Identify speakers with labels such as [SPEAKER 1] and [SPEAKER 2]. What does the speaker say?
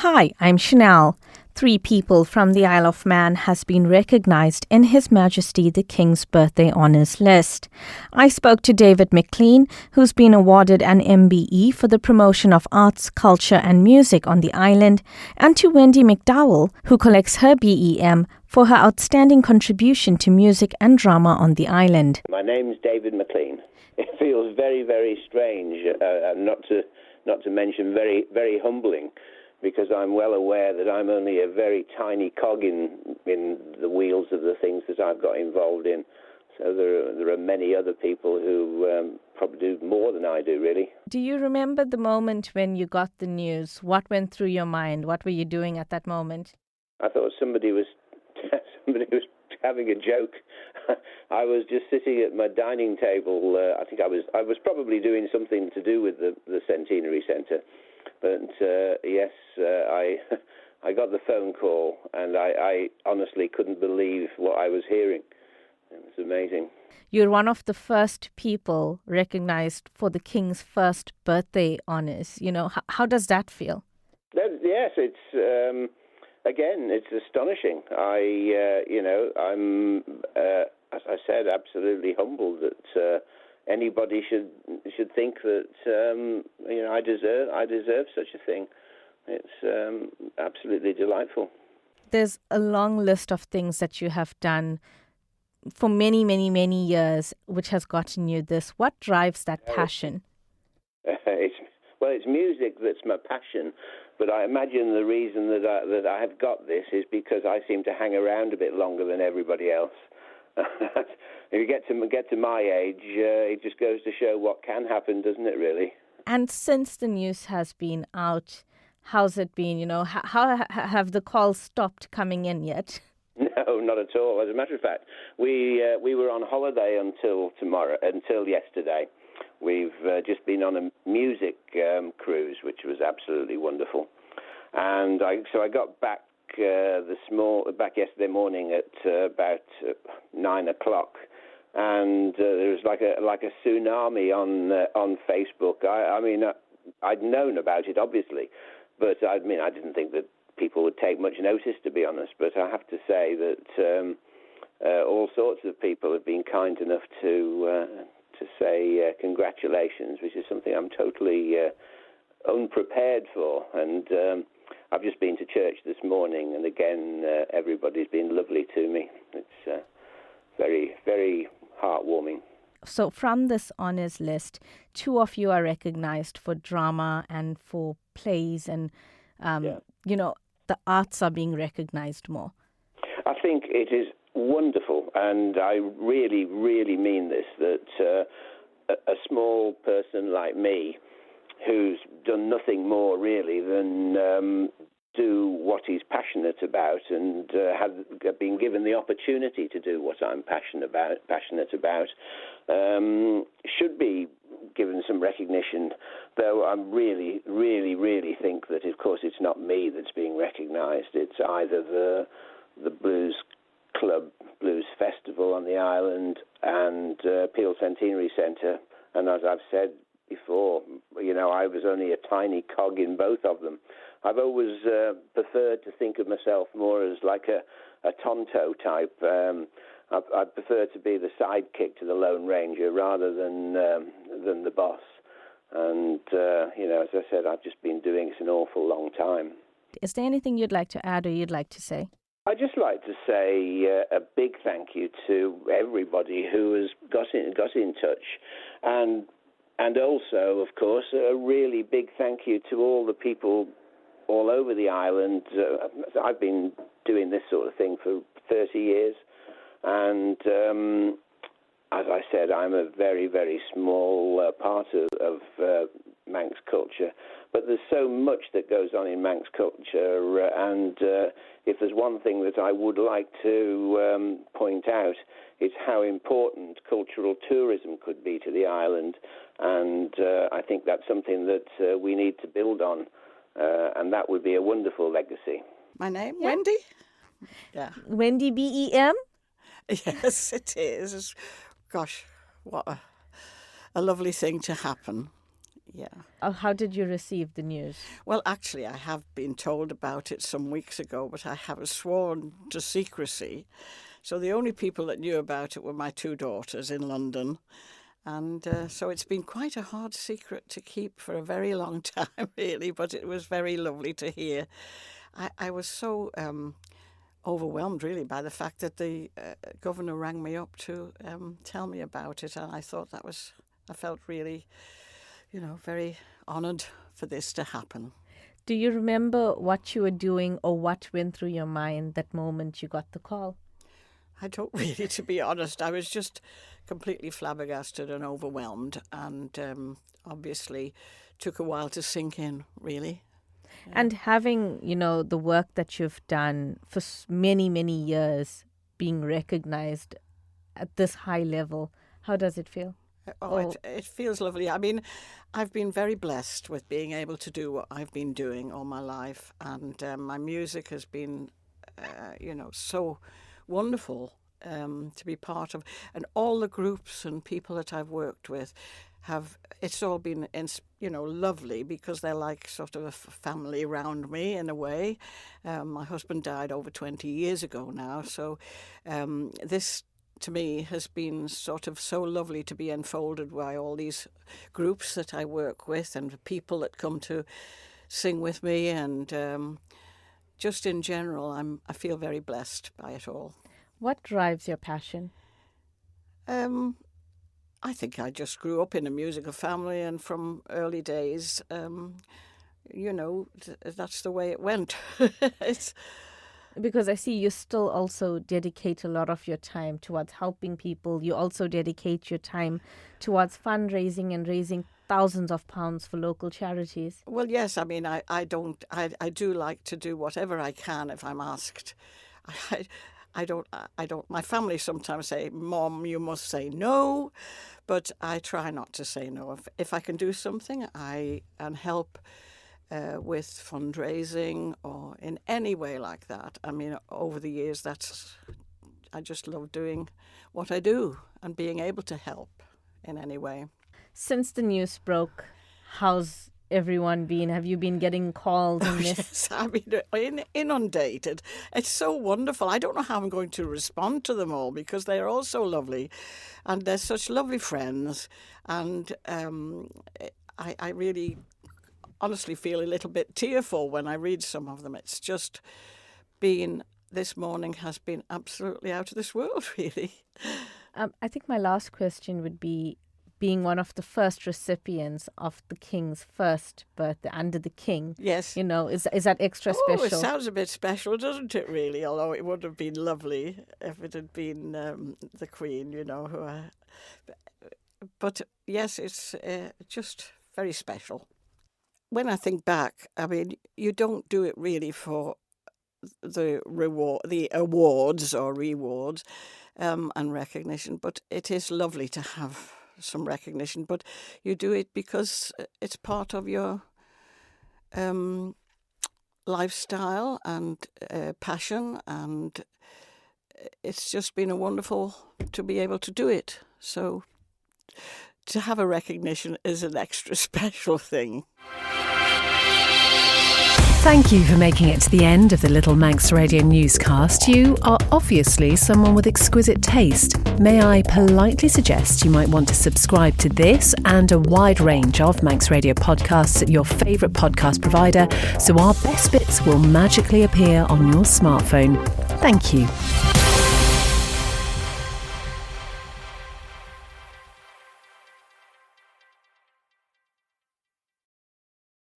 [SPEAKER 1] Hi, I'm Chanelle. 3 people from the Isle of Man has been recognised in His Majesty the King's birthday honours list. I spoke to David McLean, who's been awarded an MBE for the promotion of arts, culture and music on the island, and to Wendy McDowell, who collects her BEM for her outstanding contribution to music and drama on the island.
[SPEAKER 2] My name's David McLean. It feels very, very strange, not to mention very, very humbling, because I'm well aware that I'm only a very tiny cog in the wheels of the things that I've got involved in. So there are many other people who probably do more than I do, really.
[SPEAKER 1] Do you remember the moment when you got the news? What went through your mind? What were you doing at that moment?
[SPEAKER 2] I thought somebody was having a joke. I was just sitting at my dining table. I think I was probably doing something to do with the Centenary Centre. But yes, I got the phone call, and I honestly couldn't believe what I was hearing. It was amazing.
[SPEAKER 1] You're one of the first people recognized for the King's first birthday honours. You know, how does that feel?
[SPEAKER 2] Yes, it's again, it's astonishing. I'm as I said, absolutely humbled that anybody should think that I deserve such a thing. It's absolutely delightful.
[SPEAKER 1] There's a long list of things that you have done for many, many, many years, which has gotten you this. What drives that passion?
[SPEAKER 2] It's music that's my passion, but I imagine the reason that I have got this is because I seem to hang around a bit longer than everybody else. If you get to my age, it just goes to show what can happen, doesn't it, really?
[SPEAKER 1] And since the news has been out, how's it been? You know, how have the calls stopped coming in yet?
[SPEAKER 2] No, not at all. As a matter of fact, we were on holiday until yesterday. We've just been on a music cruise, which was absolutely wonderful. And I got back back yesterday morning at about 9 o'clock, and there was like a tsunami on Facebook. I mean, I'd known about it obviously, but I didn't think that people would take much notice, to be honest. But I have to say that all sorts of people have been kind enough to say congratulations, which is something I'm totally unprepared for. And I've just been to church this morning, and again, everybody's been lovely to me. It's very, very heartwarming.
[SPEAKER 1] So from this honours list, 2 of you are recognised for drama and for plays, and, the arts are being recognised more.
[SPEAKER 2] I think it is wonderful, and I really, really mean this, that a small person like me, who's done nothing more really than do what he's passionate about, and have been given the opportunity to do what I'm passionate about, should be given some recognition. Though I really, really, really think that, of course, it's not me that's being recognised. It's either the Blues Club Blues Festival on the island and Peel Centenary Centre. And as I've said before, I was only a tiny cog in both of them. I've always preferred to think of myself more as like a Tonto type. I prefer to be the sidekick to the Lone Ranger rather than the boss. And, as I said, I've just been doing this an awful long time.
[SPEAKER 1] Is there anything you'd like to add or you'd like to say?
[SPEAKER 2] I'd just like to say a big thank you to everybody who has got in touch. And also, of course, a really big thank you to all the people all over the island. I've been doing this sort of thing for 30 years. And as I said, I'm a very, very small part of Manx culture. But there's so much that goes on in Manx culture. And if there's one thing that I would like to point out, it's how important cultural tourism could be to the island. And I think that's something that we need to build on. And that would be a wonderful legacy.
[SPEAKER 3] My name, Wendy?
[SPEAKER 1] Yeah. Wendy BEM?
[SPEAKER 3] Yes, it is. Gosh, what a lovely thing to happen. Yeah.
[SPEAKER 1] How did you receive the news?
[SPEAKER 3] Well, actually, I have been told about it some weeks ago, but I have sworn to secrecy. So the only people that knew about it were my 2 daughters in London. And so it's been quite a hard secret to keep for a very long time, really, but it was very lovely to hear. I was so overwhelmed, really, by the fact that the governor rang me up to tell me about it. And I thought I felt really, very honoured for this to happen.
[SPEAKER 1] Do you remember what you were doing or what went through your mind that moment you got the call?
[SPEAKER 3] I don't really, to be honest. I was just completely flabbergasted and overwhelmed, and obviously took a while to sink in, really. Yeah.
[SPEAKER 1] And having, the work that you've done for many, many years being recognized at this high level, how does it feel?
[SPEAKER 3] It feels lovely. I mean, I've been very blessed with being able to do what I've been doing all my life, and my music has been, so wonderful to be part of. And all the groups and people that I've worked with it's all been, lovely, because they're like sort of a family around me in a way. My husband died over 20 years ago now, so this to me has been sort of so lovely to be enfolded by all these groups that I work with and the people that come to sing with me, and just in general I feel very blessed by it all.
[SPEAKER 1] What drives your passion?
[SPEAKER 3] I think I just grew up in a musical family, and from early days, that's the way it went.
[SPEAKER 1] Because I see you still also dedicate a lot of your time towards helping people. You also dedicate your time towards fundraising and raising thousands of pounds for local charities.
[SPEAKER 3] Well, yes. I mean, I do like to do whatever I can if I'm asked. I don't. My family sometimes say, "Mom, you must say no," but I try not to say no. If I can do something, and help with fundraising or in any way like that. I mean, over the years, I just love doing what I do and being able to help in any way.
[SPEAKER 1] Since the news broke, how's everyone been? Have you been getting calls and this?
[SPEAKER 3] Yes, I mean, inundated. It's so wonderful. I don't know how I'm going to respond to them all, because they're all so lovely and they're such lovely friends. And I really honestly feel a little bit tearful when I read some of them. It's just this morning has been absolutely out of this world, really.
[SPEAKER 1] I think my last question would be, being one of the first recipients of the King's first birthday under the King.
[SPEAKER 3] Yes.
[SPEAKER 1] Is that extra special?
[SPEAKER 3] Oh, it sounds a bit special, doesn't it, really? Although it would have been lovely if it had been the Queen, But yes, it's just very special. When I think back, I mean, you don't do it really for the awards or rewards and recognition, but it is lovely to have some recognition. But you do it because it's part of your lifestyle and passion, and it's just been wonderful to be able to do it. So to have a recognition is an extra special thing.
[SPEAKER 4] Thank you for making it to the end of the Little Manx Radio newscast. You are obviously someone with exquisite taste. May I politely suggest you might want to subscribe to this and a wide range of Manx Radio podcasts at your favourite podcast provider, so our best bits will magically appear on your smartphone. Thank you.